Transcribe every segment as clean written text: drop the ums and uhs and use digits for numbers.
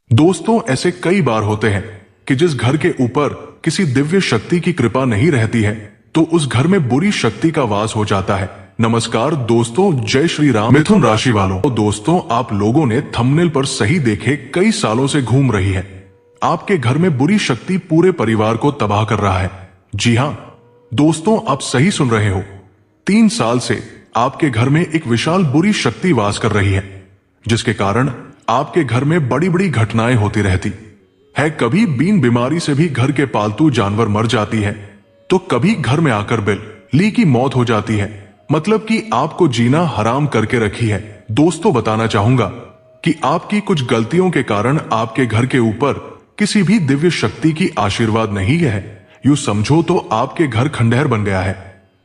दोस्तों, ऐसे कई बार होते हैं कि जिस घर के ऊपर किसी दिव्य शक्ति की कृपा नहीं रहती है तो उस घर में बुरी शक्ति का वास हो जाता है। नमस्कार दोस्तों, जय श्री राम। मिथुन राशि वालों, तो दोस्तों आप लोगों ने थंबनेल पर सही देखे कई सालों से घूम रही है। आपके घर में बुरी शक्ति पूरे परिवार को तबाह कर रहा है। जी हाँ दोस्तों, आप सही सुन रहे हो। 3 साल से आपके घर में एक विशाल बुरी शक्ति वास कर रही है, जिसके कारण आपके घर में बड़ी बड़ी घटनाएं होती रहती है। कभी बीन बीमारी से भी घर के पालतू जानवर मर जाती है, तो कभी घर में आकर बिल्ली की मौत हो जाती है। मतलब कि आपको जीना हराम करके रखी है। दोस्तों बताना चाहूंगा कि आपकी कुछ गलतियों के कारण आपके घर के ऊपर किसी भी दिव्य शक्ति की आशीर्वाद नहीं है। यूं समझो तो आपके घर खंडहर बन गया है।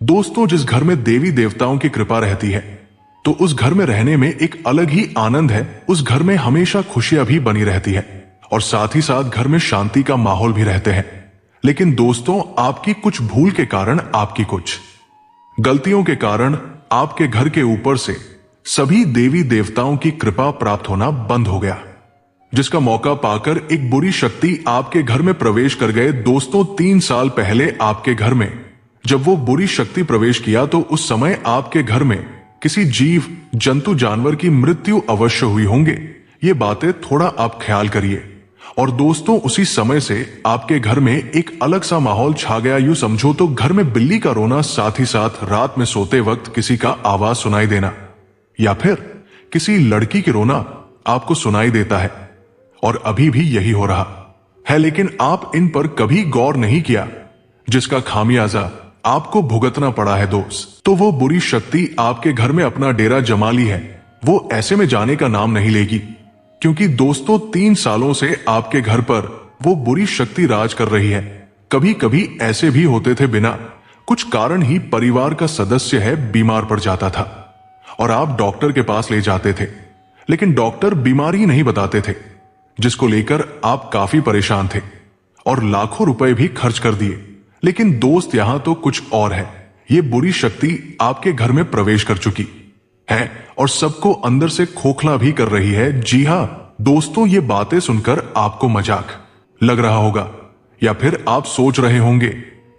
दोस्तों, जिस घर में देवी देवताओं की कृपा रहती है तो उस घर में रहने में एक अलग ही आनंद है। उस घर में हमेशा खुशियां भी बनी रहती है और साथ ही साथ घर में शांति का माहौल भी रहते हैं। लेकिन दोस्तों, आपकी कुछ भूल के कारण, आपकी कुछ गलतियों के कारण आपके घर के ऊपर से सभी देवी देवताओं की कृपा प्राप्त होना बंद हो गया, जिसका मौका पाकर एक बुरी शक्ति आपके घर में प्रवेश कर गए। दोस्तों, 3 साल पहले आपके घर में जब वो बुरी शक्ति प्रवेश किया तो उस समय आपके घर में किसी जीव जंतु जानवर की मृत्यु अवश्य हुई होंगे। ये बातें थोड़ा आप ख्याल करिए। और दोस्तों, उसी समय से आपके घर में एक अलग सा माहौल छा गया। यूं समझो तो घर में बिल्ली का रोना, साथ ही साथ रात में सोते वक्त किसी का आवाज सुनाई देना या फिर किसी लड़की की रोना आपको सुनाई देता है। और अभी भी यही हो रहा है, लेकिन आप इन पर कभी गौर नहीं किया, जिसका खामियाजा आपको भुगतना पड़ा है। दोस्त, तो वो बुरी शक्ति आपके घर में अपना डेरा जमा ली है। वो ऐसे में जाने का नाम नहीं लेगी, क्योंकि दोस्तों 3 सालों से आपके घर पर वो बुरी शक्ति राज कर रही है। कभी कभी ऐसे भी होते थे, बिना कुछ कारण ही परिवार का सदस्य है बीमार पड़ जाता था और आप डॉक्टर के पास ले जाते थे, लेकिन डॉक्टर बीमारी नहीं बताते थे, जिसको लेकर आप काफी परेशान थे और लाखों रुपए भी खर्च कर दिए। लेकिन दोस्त, यहां तो कुछ और है। ये बुरी शक्ति आपके घर में प्रवेश कर चुकी है और सबको अंदर से खोखला भी कर रही है। जी हां दोस्तों, ये बातें सुनकर आपको मजाक लग रहा होगा या फिर आप सोच रहे होंगे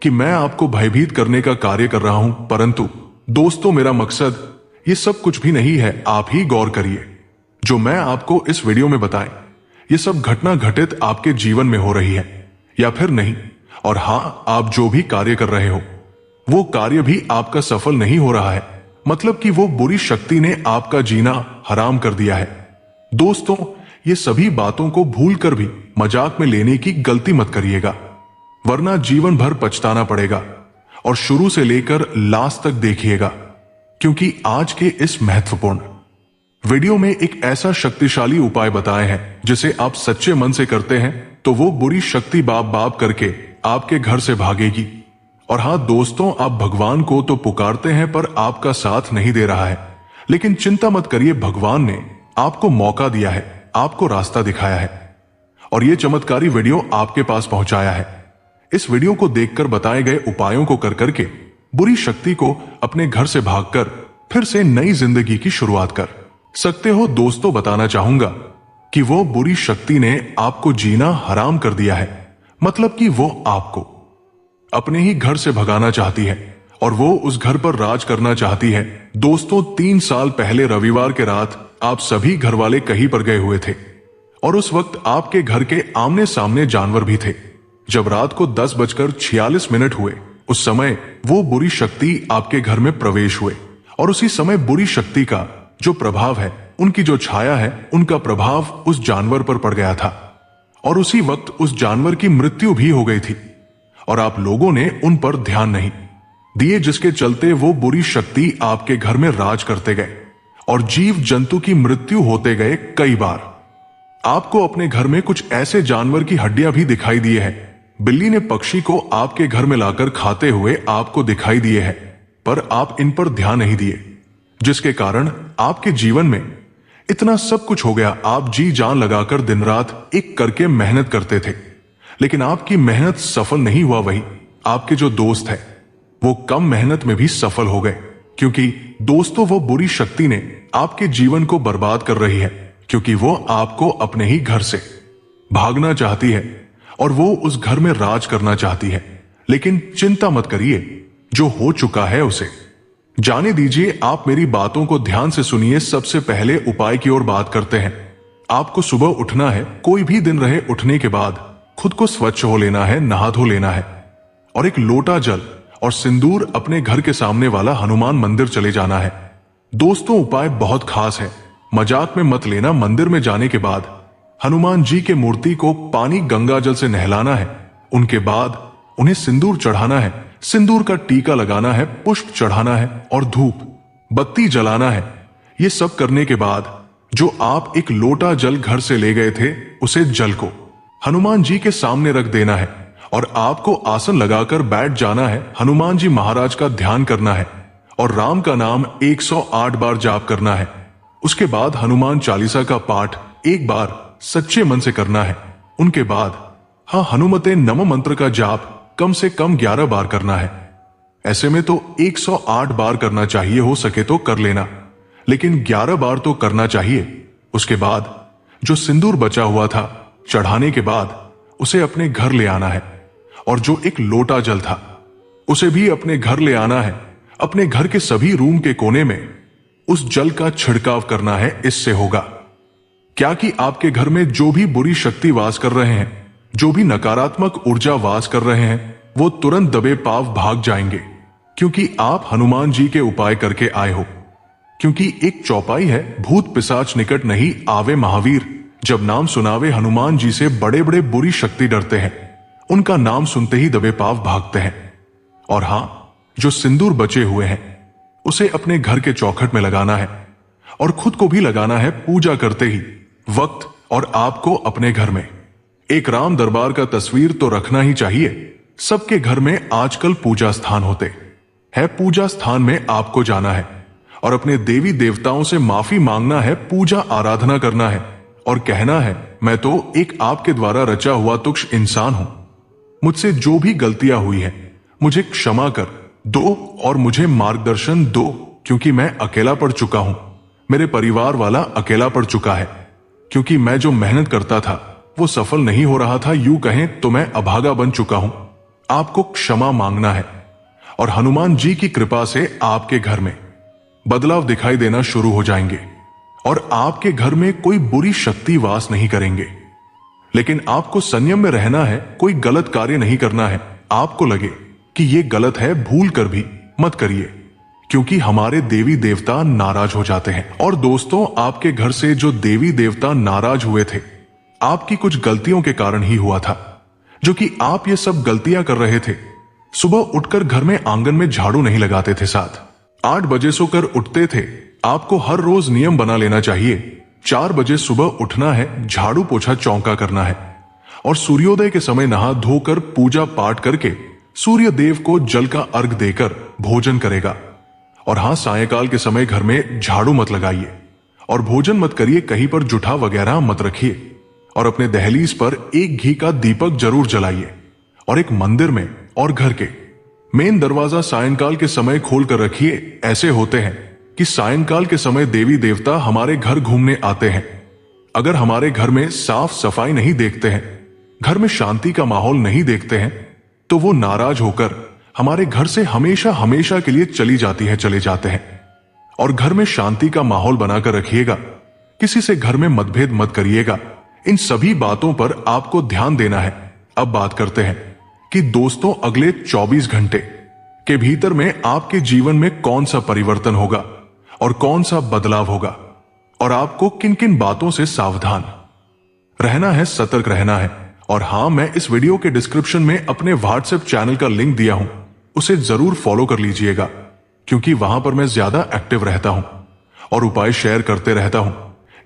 कि मैं आपको भयभीत करने का कार्य कर रहा हूं, परंतु दोस्तों मेरा मकसद ये सब कुछ भी नहीं है। आप ही गौर करिए, जो मैं आपको इस वीडियो में बताएं ये सब घटना घटित आपके जीवन में हो रही है या फिर नहीं। और हां, आप जो भी कार्य कर रहे हो वो कार्य भी आपका सफल नहीं हो रहा है, मतलब कि वो बुरी शक्ति ने आपका जीना हराम कर दिया है। दोस्तों, ये सभी बातों को भूलकर भी मजाक में लेने की गलती मत करिएगा, वरना जीवन भर पछताना पड़ेगा। और शुरू से लेकर लास्ट तक देखिएगा, क्योंकि आज के इस महत्वपूर्ण वीडियो में एक ऐसा शक्तिशाली उपाय बताए हैं जिसे आप सच्चे मन से करते हैं तो वो बुरी शक्ति बाप बाप करके आपके घर से भागेगी। और हां दोस्तों, आप भगवान को तो पुकारते हैं पर आपका साथ नहीं दे रहा है, लेकिन चिंता मत करिए, भगवान ने आपको मौका दिया है, आपको रास्ता दिखाया है और यह चमत्कारी वीडियो आपके पास पहुंचाया है। इस वीडियो को देखकर बताए गए उपायों को कर करके बुरी शक्ति को अपने घर से भागकर फिर से नई जिंदगी की शुरुआत कर सकते हो। दोस्तों, बताना चाहूंगा कि वो बुरी शक्ति ने आपको जीना हराम कर दिया है, मतलब कि वो आपको अपने ही घर से भगाना चाहती है और वो उस घर पर राज करना चाहती है। दोस्तों, 3 साल पहले रविवार के रात आप सभी घर वाले कहीं पर गए हुए थे और उस वक्त आपके घर के आमने सामने जानवर भी थे। जब रात को 10:46 हुए, उस समय वो बुरी शक्ति आपके घर में प्रवेश हुए और उसी समय बुरी शक्ति का जो प्रभाव है, उनकी जो छाया है, उनका प्रभाव उस जानवर पर पड़ गया था और उसी वक्त उस जानवर की मृत्यु भी हो गई थी और आप लोगों ने उन पर ध्यान नहीं दिए, जिसके चलते वो बुरी शक्ति आपके घर में राज करते गए और जीव जंतु की मृत्यु होते गए। कई बार आपको अपने घर में कुछ ऐसे जानवर की हड्डियां भी दिखाई दिए हैं। बिल्ली ने पक्षी को आपके घर में लाकर खाते हुए आपको दिखाई दिए हैं, पर आप इन पर ध्यान नहीं दिए, जिसके कारण आपके जीवन में इतना सब कुछ हो गया। आप जी जान लगाकर दिन रात एक करके मेहनत करते थे, लेकिन आपकी मेहनत सफल नहीं हुआ। वही आपके जो दोस्त है वो कम मेहनत में भी सफल हो गए, क्योंकि दोस्तों वो बुरी शक्ति ने आपके जीवन को बर्बाद कर रही है, क्योंकि वो आपको अपने ही घर से भागना चाहती है और वो उस घर में राज करना चाहती है। लेकिन चिंता मत करिए, जो हो चुका है उसे जाने दीजिए। आप मेरी बातों को ध्यान से सुनिए। सबसे पहले उपाय की ओर बात करते हैं। आपको सुबह उठना है, कोई भी दिन रहे, उठने के बाद खुद को स्वच्छ हो लेना है, नहा धो लेना है और एक लोटा जल और सिंदूर अपने घर के सामने वाला हनुमान मंदिर चले जाना है। दोस्तों, उपाय बहुत खास है, मजाक में मत लेना। मंदिर में जाने के बाद हनुमान जी के मूर्ति को पानी गंगा जल से नहलाना है। उनके बाद उन्हें सिंदूर चढ़ाना है, सिंदूर का टीका लगाना है, पुष्प चढ़ाना है और धूप बत्ती जलाना है। ये सब करने के बाद जो आप एक लोटा जल घर से ले गए थे, उसे जल को हनुमान जी के सामने रख देना है और आपको आसन लगाकर बैठ जाना है। हनुमान जी महाराज का ध्यान करना है और राम का नाम 108 बार जाप करना है। उसके बाद हनुमान चालीसा का पाठ एक बार सच्चे मन से करना है। उनके बाद हनुमते नमः मंत्र का जाप कम से कम 11 बार करना है। ऐसे में तो 108 बार करना चाहिए, हो सके तो कर लेना, लेकिन 11 बार तो करना चाहिए। उसके बाद जो सिंदूर बचा हुआ था, चढ़ाने के बाद उसे अपने घर ले आना है और जो एक लोटा जल था उसे भी अपने घर ले आना है। अपने घर के सभी रूम के कोने में उस जल का छिड़काव करना है। इससे होगा क्या कि आपके घर में जो भी बुरी शक्ति वास कर रहे हैं, जो भी नकारात्मक ऊर्जा वास कर रहे हैं, वो तुरंत दबे पाव भाग जाएंगे, क्योंकि आप हनुमान जी के उपाय करके आए हो। क्योंकि एक चौपाई है, भूत पिशाच निकट नहीं आवे महावीर, जब नाम सुनावे हनुमान जी से बड़े बड़े बुरी शक्ति डरते हैं। उनका नाम सुनते ही दबे पाव भागते हैं। और जो सिंदूर बचे हुए हैं उसे अपने घर के चौखट में लगाना है और खुद को भी लगाना है पूजा करते ही वक्त। और आपको अपने घर में एक राम दरबार का तस्वीर तो रखना ही चाहिए। सबके घर में आजकल पूजा स्थान होते हैं। पूजा स्थान में आपको जाना है और अपने देवी देवताओं से माफी मांगना है, पूजा आराधना करना है और कहना है, मैं तो एक आपके द्वारा रचा हुआ तुच्छ इंसान हूं। मुझसे जो भी गलतियां हुई हैं मुझे क्षमा कर दो और मुझे मार्गदर्शन दो, क्योंकि मैं अकेला पड़ चुका हूं। मेरे परिवार वाला अकेला पड़ चुका है, क्योंकि मैं जो मेहनत करता था वो सफल नहीं हो रहा था। यूं कहें तो मैं अभागा बन चुका हूं। आपको क्षमा मांगना है और हनुमान जी की कृपा से आपके घर में बदलाव दिखाई देना शुरू हो जाएंगे और आपके घर में कोई बुरी शक्ति वास नहीं करेंगे। लेकिन आपको संयम में रहना है, कोई गलत कार्य नहीं करना है। आपको लगे कि ये गलत है, भूल कर भी मत करिए, क्योंकि हमारे देवी देवता नाराज हो जाते हैं। और दोस्तों, आपके घर से जो देवी देवता नाराज हुए थे, आपकी कुछ गलतियों के कारण ही हुआ था, जो कि आप ये सब गलतियां कर रहे थे। सुबह उठकर घर में आंगन में झाड़ू नहीं लगाते थे, 7-8 बजे सोकर उठते थे। आपको हर रोज नियम बना लेना चाहिए, 4 बजे सुबह उठना है, झाड़ू पोछा चौका करना है और सूर्योदय के समय नहा धोकर पूजा पाठ करके सूर्य देव को जल का अर्घ देकर भोजन करेगा। और सायंकाल के समय घर में झाड़ू मत लगाइए और भोजन मत करिए, कहीं पर जूठा वगैरह मत रखिए और अपने दहलीज पर एक घी का दीपक जरूर जलाइए। और एक मंदिर में और घर के मेन दरवाजा सायंकाल के समय खोल कर रखिए। ऐसे होते हैं कि सायंकाल के समय देवी देवता हमारे घर घूमने आते हैं। अगर हमारे घर में साफ सफाई नहीं देखते हैं, घर में शांति का माहौल नहीं देखते हैं, तो वो नाराज होकर हमारे घर से हमेशा हमेशा के लिए चली जाती है, चले जाते हैं। और घर में शांति का माहौल बनाकर रखिएगा, किसी से घर में मतभेद मत करिएगा। इन सभी बातों पर आपको ध्यान देना है। अब बात करते हैं कि दोस्तों, अगले 24 घंटे के भीतर में आपके जीवन में कौन सा परिवर्तन होगा और कौन सा बदलाव होगा और आपको किन किन बातों से सावधान रहना है, सतर्क रहना है। और मैं इस वीडियो के डिस्क्रिप्शन में अपने व्हाट्सएप चैनल का लिंक दिया हूं, उसे जरूर फॉलो कर लीजिएगा, क्योंकि वहां पर मैं ज्यादा एक्टिव रहता हूं और उपाय शेयर करते रहता हूं,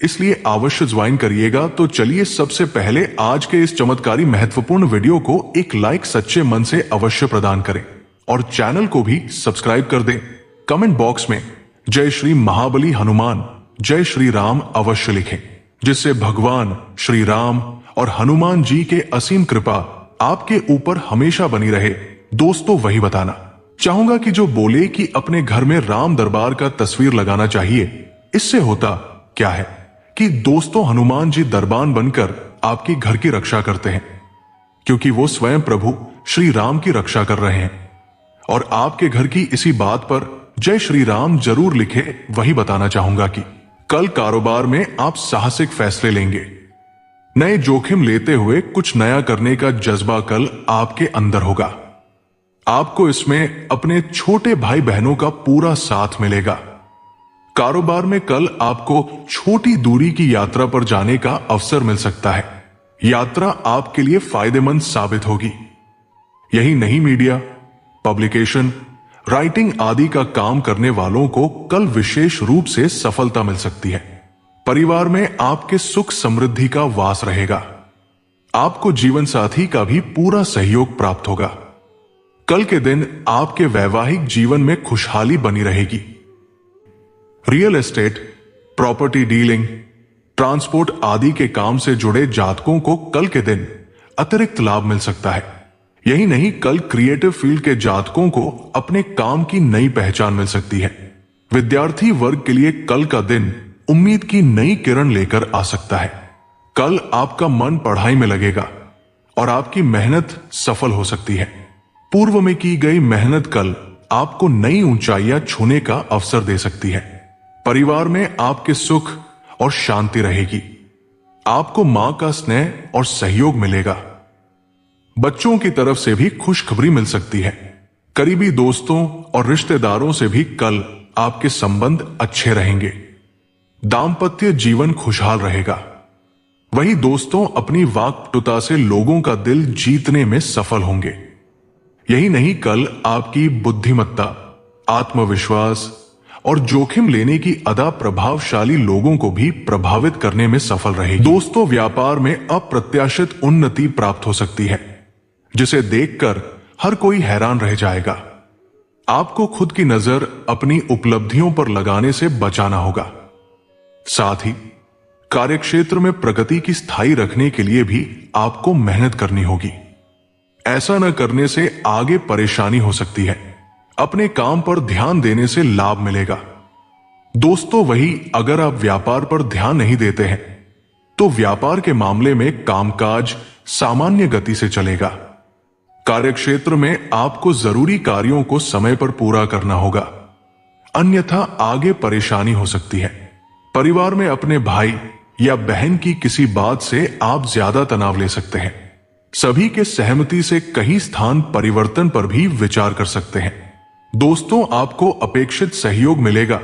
इसलिए अवश्य ज्वाइन करिएगा। तो चलिए, सबसे पहले आज के इस चमत्कारी महत्वपूर्ण वीडियो को एक लाइक सच्चे मन से अवश्य प्रदान करें और चैनल को भी सब्सक्राइब कर दें। कमेंट बॉक्स में जय श्री महाबली हनुमान, जय श्री राम अवश्य लिखें, जिससे भगवान श्री राम और हनुमान जी के असीम कृपा आपके ऊपर हमेशा बनी रहे। दोस्तों, वही बताना चाहूंगा कि जो बोले कि अपने घर में राम दरबार का तस्वीर लगाना चाहिए, इससे होता क्या है कि दोस्तों, हनुमान जी दरबान बनकर आपकी घर की रक्षा करते हैं, क्योंकि वो स्वयं प्रभु श्री राम की रक्षा कर रहे हैं। और आपके घर की इसी बात पर जय श्री राम जरूर लिखे, वही बताना चाहूंगा कि कल कारोबार में आप साहसिक फैसले लेंगे। नए जोखिम लेते हुए कुछ नया करने का जज्बा कल आपके अंदर होगा। आपको इसमें अपने छोटे भाई बहनों का पूरा साथ मिलेगा। कारोबार में कल आपको छोटी दूरी की यात्रा पर जाने का अवसर मिल सकता है। यात्रा आपके लिए फायदेमंद साबित होगी। यही नहीं, मीडिया, पब्लिकेशन, राइटिंग आदि का काम करने वालों को कल विशेष रूप से सफलता मिल सकती है। परिवार में आपके सुख समृद्धि का वास रहेगा। आपको जीवन साथी का भी पूरा सहयोग प्राप्त होगा। कल के दिन आपके वैवाहिक जीवन में खुशहाली बनी रहेगी। Real estate, property dealing, transport आदि के काम से जुड़े जातकों को कल के दिन अतिरिक्त लाभ मिल सकता है। यही नहीं, कल क्रिएटिव फील्ड के जातकों को अपने काम की नई पहचान मिल सकती है। विद्यार्थी वर्ग के लिए कल का दिन उम्मीद की नई किरण लेकर आ सकता है। कल आपका मन पढ़ाई में लगेगा और आपकी मेहनत सफल हो सकती है। पूर्व में की गई मेहनत कल आपको नई ऊंचाइयां छूने का अवसर दे सकती है। परिवार में आपके सुख और शांति रहेगी। आपको मां का स्नेह और सहयोग मिलेगा। बच्चों की तरफ से भी खुशखबरी मिल सकती है। करीबी दोस्तों और रिश्तेदारों से भी कल आपके संबंध अच्छे रहेंगे। दांपत्य जीवन खुशहाल रहेगा। वही दोस्तों अपनी वाक्पटुता से लोगों का दिल जीतने में सफल होंगे। यही नहीं, कल आपकी बुद्धिमत्ता, आत्मविश्वास और जोखिम लेने की अदा प्रभावशाली लोगों को भी प्रभावित करने में सफल रहेगी। दोस्तों, व्यापार में अप्रत्याशित उन्नति प्राप्त हो सकती है, जिसे देखकर हर कोई हैरान रह जाएगा। आपको खुद की नजर अपनी उपलब्धियों पर लगाने से बचाना होगा। साथ ही कार्यक्षेत्र में प्रगति की स्थायी रखने के लिए भी आपको मेहनत करनी होगी। ऐसा न करने से आगे परेशानी हो सकती है। अपने काम पर ध्यान देने से लाभ मिलेगा। दोस्तों, वही अगर आप व्यापार पर ध्यान नहीं देते हैं तो व्यापार के मामले में कामकाज सामान्य गति से चलेगा। कार्यक्षेत्र में आपको जरूरी कार्यों को समय पर पूरा करना होगा, अन्यथा आगे परेशानी हो सकती है। परिवार में अपने भाई या बहन की किसी बात से आप ज्यादा तनाव ले सकते हैं। सभी के सहमति से कहीं स्थान परिवर्तन पर भी विचार कर सकते हैं। दोस्तों, आपको अपेक्षित सहयोग मिलेगा,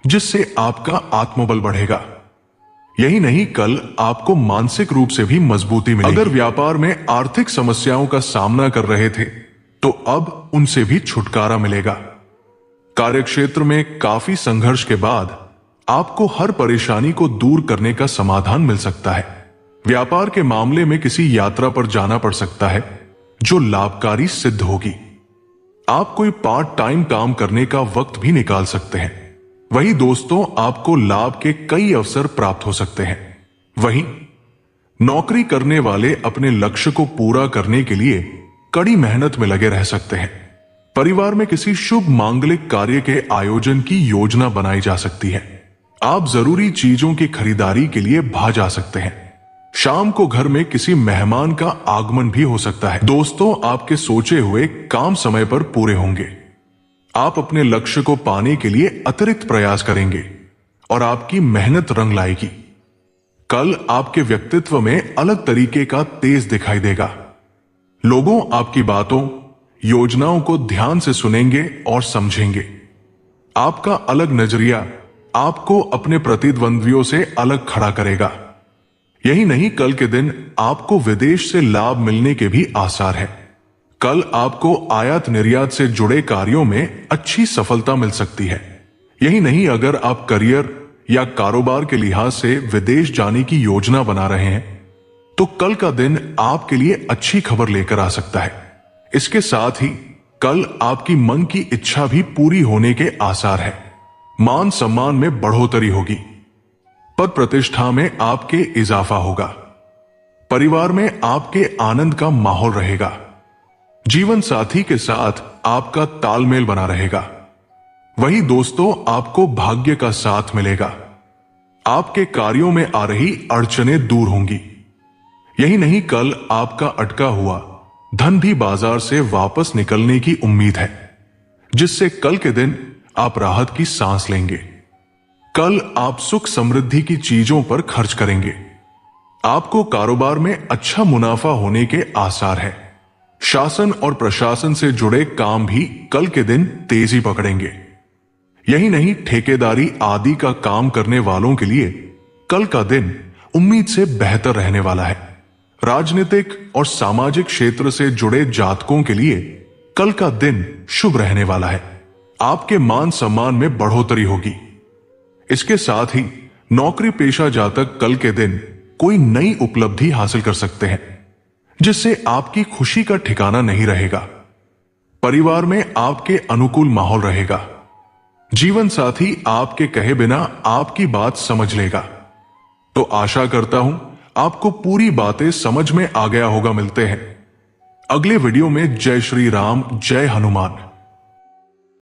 जिससे आपका आत्मबल बढ़ेगा। यही नहीं, कल आपको मानसिक रूप से भी मजबूती मिलेगी। अगर व्यापार में आर्थिक समस्याओं का सामना कर रहे थे तो अब उनसे भी छुटकारा मिलेगा। कार्यक्षेत्र में काफी संघर्ष के बाद आपको हर परेशानी को दूर करने का समाधान मिल सकता है। व्यापार के मामले में किसी यात्रा पर जाना पड़ सकता है जो लाभकारी सिद्ध होगी। आप कोई पार्ट टाइम काम करने का वक्त भी निकाल सकते हैं। वही दोस्तों, आपको लाभ के कई अवसर प्राप्त हो सकते हैं। वहीं नौकरी करने वाले अपने लक्ष्य को पूरा करने के लिए कड़ी मेहनत में लगे रह सकते हैं। परिवार में किसी शुभ मांगलिक कार्य के आयोजन की योजना बनाई जा सकती है। आप जरूरी चीजों की खरीदारी के लिए बाहर जा सकते हैं। शाम को घर में किसी मेहमान का आगमन भी हो सकता है। दोस्तों, आपके सोचे हुए काम समय पर पूरे होंगे। आप अपने लक्ष्य को पाने के लिए अतिरिक्त प्रयास करेंगे और आपकी मेहनत रंग लाएगी। कल आपके व्यक्तित्व में अलग तरीके का तेज दिखाई देगा। लोगों आपकी बातों, योजनाओं को ध्यान से सुनेंगे और समझेंगे। आपका अलग नजरिया आपको अपने प्रतिद्वंद्वियों से अलग खड़ा करेगा। यही नहीं, कल के दिन आपको विदेश से लाभ मिलने के भी आसार है। कल आपको आयात निर्यात से जुड़े कार्यों में अच्छी सफलता मिल सकती है। यही नहीं, अगर आप करियर या कारोबार के लिहाज से विदेश जाने की योजना बना रहे हैं तो कल का दिन आपके लिए अच्छी खबर लेकर आ सकता है। इसके साथ ही कल आपकी मन की इच्छा भी पूरी होने के आसार है। मान सम्मान में बढ़ोतरी होगी। पद प्रतिष्ठा में आपके इजाफा होगा। परिवार में आपके आनंद का माहौल रहेगा। जीवन साथी के साथ आपका तालमेल बना रहेगा। वही दोस्तों, आपको भाग्य का साथ मिलेगा। आपके कार्यों में आ रही अड़चनें दूर होंगी। यही नहीं, कल आपका अटका हुआ धन भी बाजार से वापस निकलने की उम्मीद है, जिससे कल के दिन आप राहत की सांस लेंगे। कल आप सुख समृद्धि की चीजों पर खर्च करेंगे। आपको कारोबार में अच्छा मुनाफा होने के आसार है। शासन और प्रशासन से जुड़े काम भी कल के दिन तेजी पकड़ेंगे। यही नहीं, ठेकेदारी आदि का काम करने वालों के लिए कल का दिन उम्मीद से बेहतर रहने वाला है। राजनीतिक और सामाजिक क्षेत्र से जुड़े जातकों के लिए कल का दिन शुभ रहने वाला है। आपके मान सम्मान में बढ़ोतरी होगी। इसके साथ ही नौकरी पेशा जातक कल के दिन कोई नई उपलब्धि हासिल कर सकते हैं, जिससे आपकी खुशी का ठिकाना नहीं रहेगा। परिवार में आपके अनुकूल माहौल रहेगा। जीवन साथी आपके कहे बिना आपकी बात समझ लेगा। तो आशा करता हूं आपको पूरी बातें समझ में आ गया होगा। मिलते हैं अगले वीडियो में। जय श्री राम, जय हनुमान।